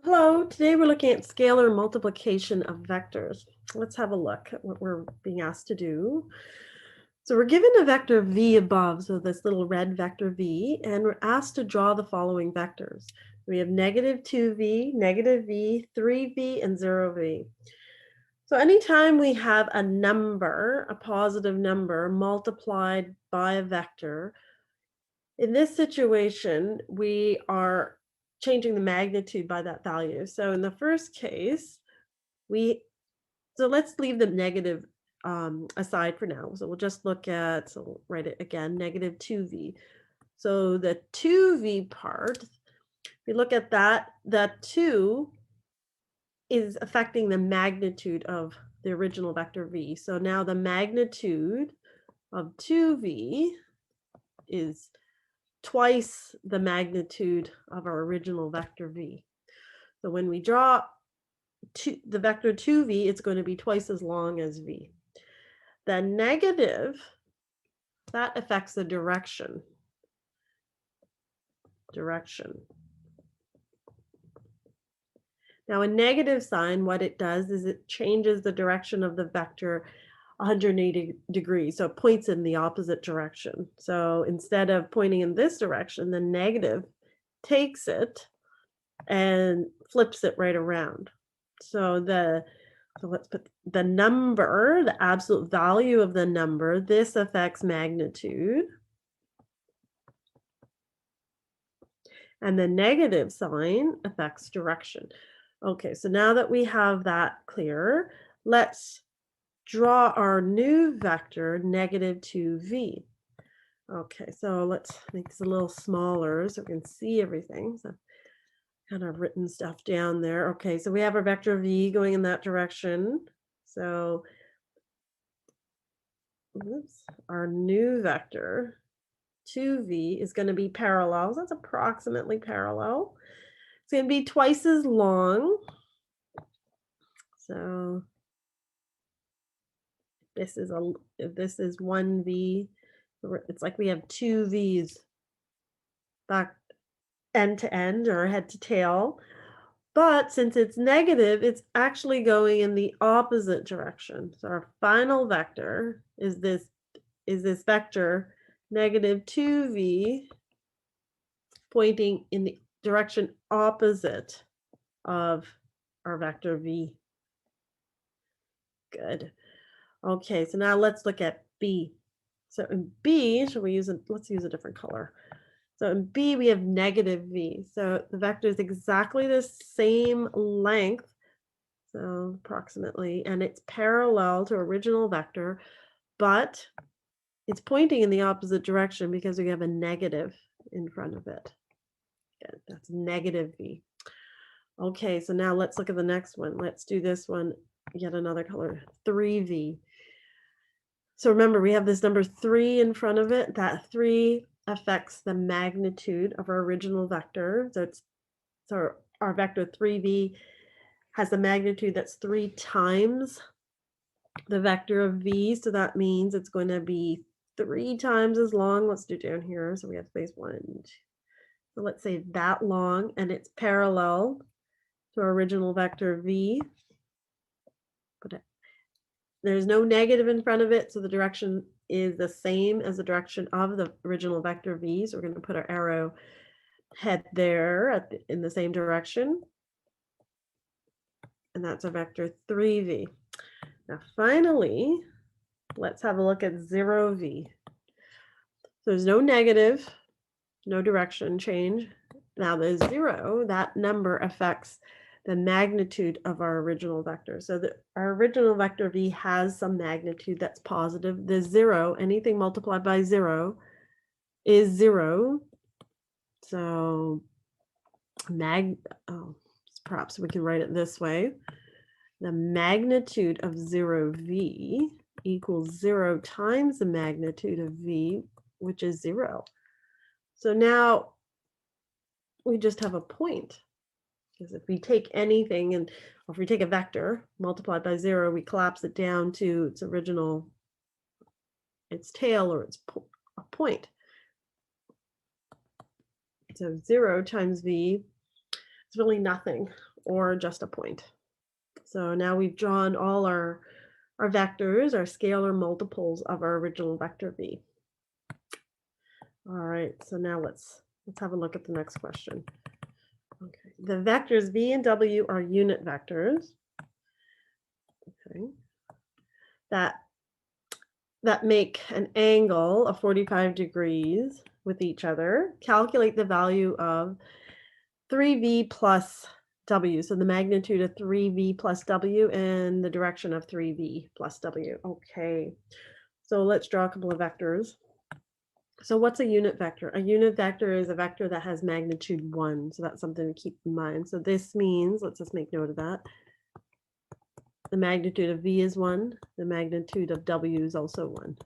Hello, today we're looking at scalar multiplication of vectors. Let's have a look at what we're being asked to do. So we're given a vector v above, so this little red vector v, and we're asked to draw the following vectors. We have negative 2v, negative v, 3v, and 0v. So anytime we have a number, a positive number, multiplied by a vector, in this situation, we are changing the magnitude by that value. So in the first case, let's leave the negative aside for now. So we'll just look at, so we'll write it again, negative 2v. So the 2v part, we look at that 2 is affecting the magnitude of the original vector v. So now the magnitude of 2v is twice the magnitude of our original vector v. So when we draw the vector 2v, it's going to be twice as long as v. The negative, that affects the direction. Now a negative sign, what it does is it changes the direction of the vector 180 degrees. So it points in the opposite direction. So instead of pointing in this direction, the negative takes it and flips it right around. So let's put the number, the absolute value of the number, this affects magnitude. And the negative sign affects direction. Okay, so now that we have that clear, let's draw our new vector, negative 2v. Okay, so let's make this a little smaller so we can see everything. So kind of written stuff down there. Okay, so we have our vector v going in that direction. So our new vector 2v is going to be parallel. So that's approximately parallel. It's going to be twice as long. So if this is 1v, it's like we have two v's back end to end or head to tail. But since it's negative, it's actually going in the opposite direction. So our final vector is this vector negative 2v pointing in the direction opposite of our vector v. Good. Okay, so now let's look at b. So in b, let's use a different color. So in b, we have negative v. So the vector is exactly the same length, so approximately, and it's parallel to original vector, but it's pointing in the opposite direction because we have a negative in front of it. Good, that's negative v. Okay, so now let's look at the next one. Let's do this one, yet another color, 3v. So remember, we have this number 3 in front of it. That 3 affects the magnitude of our original vector. So our vector 3v has a magnitude that's 3 times the vector of v. So that means it's going to be 3 times as long. Let's do down here. So we have space 1. So let's say that long, and it's parallel to our original vector v. There's no negative in front of it, so the direction is the same as the direction of the original vector v. So we're going to put our arrow head there in the same direction. And that's our vector 3v. Now finally, let's have a look at 0v. So there's no negative, no direction change. Now the 0, that number affects the magnitude of our original vector. So our original vector v has some magnitude that's positive. The 0, anything multiplied by 0 is 0. So perhaps we can write it this way. The magnitude of 0v equals 0 times the magnitude of v, which is 0. So now we just have a point. Because if we take anything, or if we take a vector multiplied by 0, we collapse it down to its original, its tail, or its a point. So 0 times v, it's really nothing. or just a point. So now we've drawn all our vectors, our scalar multiples of our original vector v. All right, so now let's have a look at the next question. Okay, the vectors v and w are unit vectors. Okay, that make an angle of 45 degrees with each other. Calculate the value of 3v plus w, so the magnitude of 3v plus w and the direction of 3v plus w. Okay, so let's draw a couple of vectors. So what's a unit vector? A unit vector is a vector that has magnitude 1, so that's something to keep in mind. So this means, let's just make note of that, the magnitude of v is 1, the magnitude of w is also 1,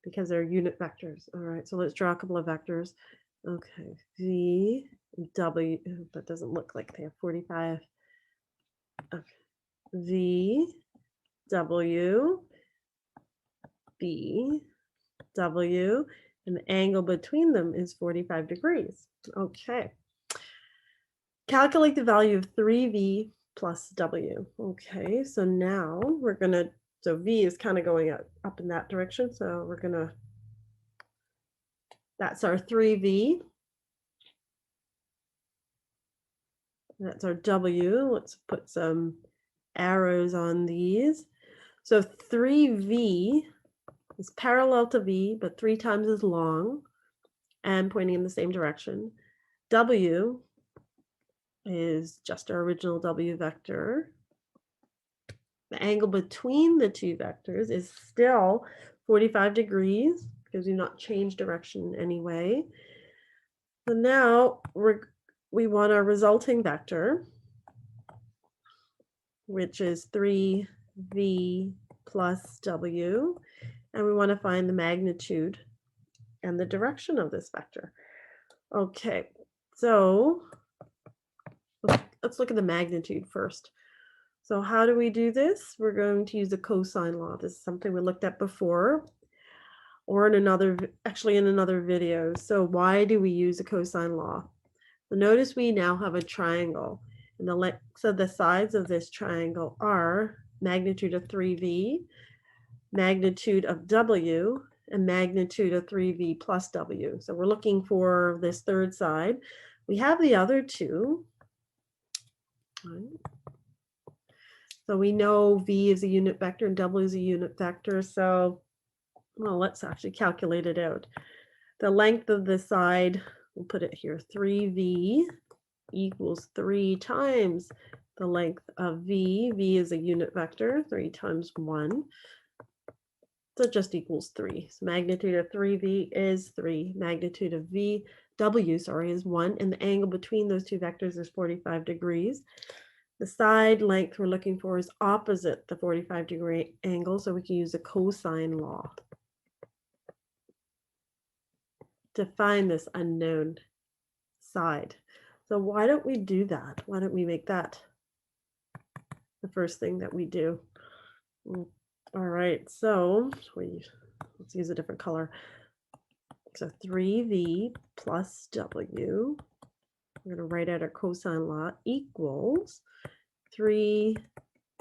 because they're unit vectors. All right, so let's draw a couple of vectors. Okay, v, w, that doesn't look like they have 45. Okay, v, w, b, w, and the angle between them is 45 degrees. Okay. Calculate the value of 3v plus w. Okay, so now we're going to, so v is kind of going up in that direction. So we're going to, that's our 3v. That's our w. Let's put some arrows on these. So 3v is parallel to v, but 3 times as long and pointing in the same direction. W is just our original w vector. The angle between the two vectors is still 45 degrees because we've not changed direction anyway. So now we want our resulting vector, which is 3v plus w, and we want to find the magnitude and the direction of this vector. Okay, so let's look at the magnitude first. So how do we do this? We're going to use the cosine law. This is something we looked at before, or in another video. So why do we use the cosine law? So notice we now have a triangle, and the lengths of the sides of this triangle are magnitude of 3v, magnitude of w, and magnitude of 3v plus w. So we're looking for this third side. We have the other two. So we know v is a unit vector and w is a unit vector. So, well, let's actually calculate it out. The length of the side, we'll put it here, 3v equals 3 times the length of v. V is a unit vector, 3 times 1. So it just equals 3. So magnitude of 3v is 3. Magnitude of w is 1. And the angle between those two vectors is 45 degrees. The side length we're looking for is opposite the 45-degree angle, so we can use the cosine law to find this unknown side. So why don't we do that? Why don't we make that the first thing that we do? All right, so let's use a different color. So 3v plus w, we're going to write out our cosine law, equals 3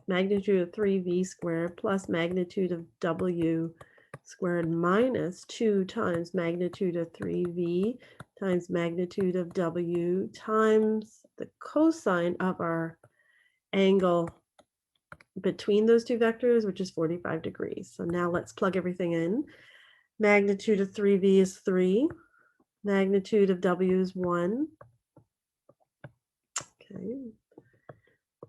magnitude of 3v squared plus magnitude of w squared minus 2 times magnitude of 3v times magnitude of w times the cosine of our angle between those two vectors, which is 45 degrees. So now let's plug everything in. Magnitude of 3v is 3. Magnitude of w is 1. Okay.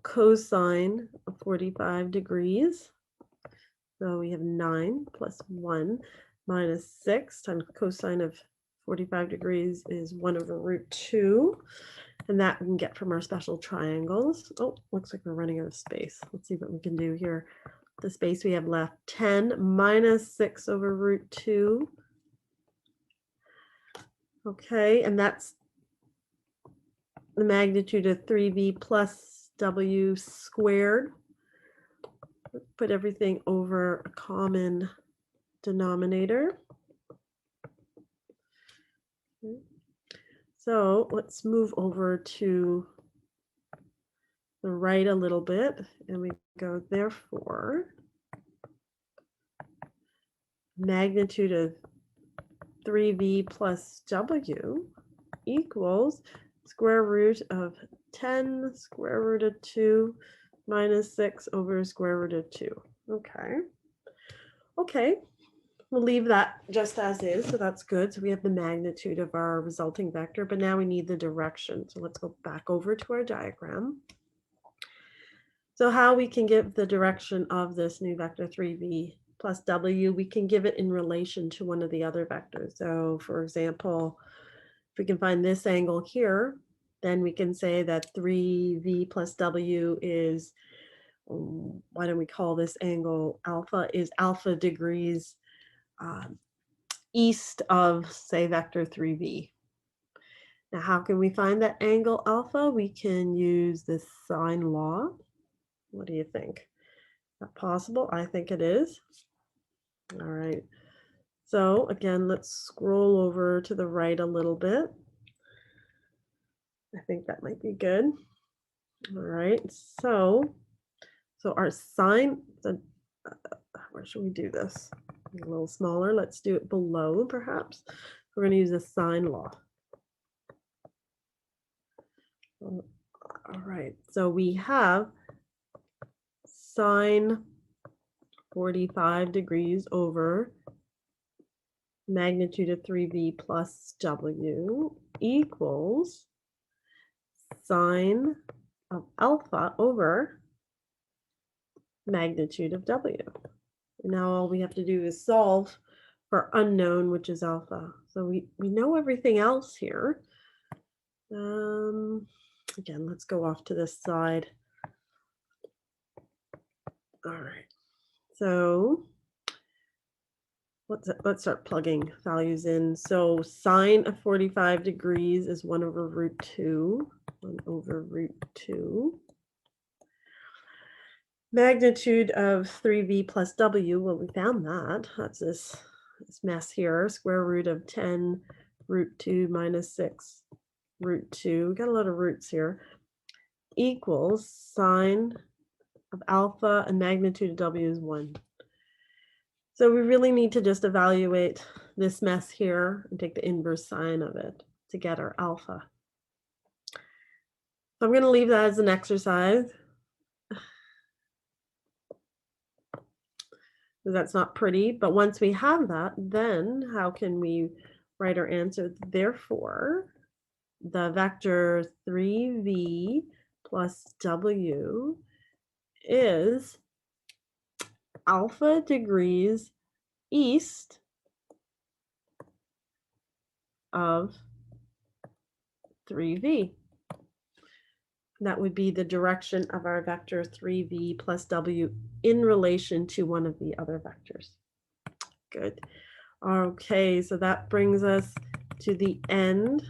Cosine of 45 degrees. So we have 9 plus 1 minus 6 times cosine of 45 degrees is 1 over root 2. And that we can get from our special triangles. Oh, looks like we're running out of space. Let's see what we can do here. The space we have left, 10 minus 6 over root 2. Okay, and that's the magnitude of 3v plus w squared. Put everything over a common denominator. Okay. So let's move over to the right a little bit, and we go, therefore, magnitude of 3v plus w equals square root of 10 square root of 2 minus 6 over square root of 2. Okay, we'll leave that just as is, so that's good. So we have the magnitude of our resulting vector, but now we need the direction. So let's go back over to our diagram. So how we can give the direction of this new vector 3v plus w, we can give it in relation to one of the other vectors. So for example, if we can find this angle here, then we can say that 3v plus w is, why don't we call this angle alpha, is alpha degrees east of, say, vector 3v. Now, how can we find that angle alpha? We can use the sine law. What do you think? Is that possible? I think it is. All right. So again, let's scroll over to the right a little bit. I think that might be good. All right. So our sine, where should we do this? A little smaller. Let's do it below, perhaps. We're going to use the sine law. All right. So we have sine 45 degrees over magnitude of 3v plus w equals sine of alpha over magnitude of w. And now all we have to do is solve for unknown, which is alpha. So we know everything else here. Again, let's go off to this side. All right. So let's start plugging values in. So sine of 45 degrees is 1 over root 2. 1 over root 2. Magnitude of 3v plus w, well, we found that. That's this mess here. Square root of 10 root 2 minus 6 root 2. Got a lot of roots here. Equals sine of alpha, and magnitude of w is 1. So we really need to just evaluate this mess here and take the inverse sine of it to get our alpha. So I'm going to leave that as an exercise. That's not pretty, but once we have that, then how can we write our answer? Therefore, the vector 3v plus w is alpha degrees east of 3v. That would be the direction of our vector 3v plus w in relation to one of the other vectors. Good. Okay, so that brings us to the end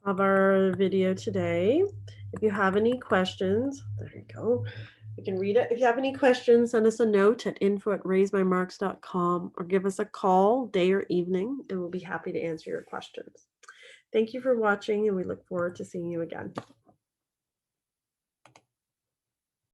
of our video today. If you have any questions, there you go. You can read it. If you have any questions, send us a note at info@raisemymarks.com or give us a call day or evening, and we'll be happy to answer your questions. Thank you for watching, and we look forward to seeing you again.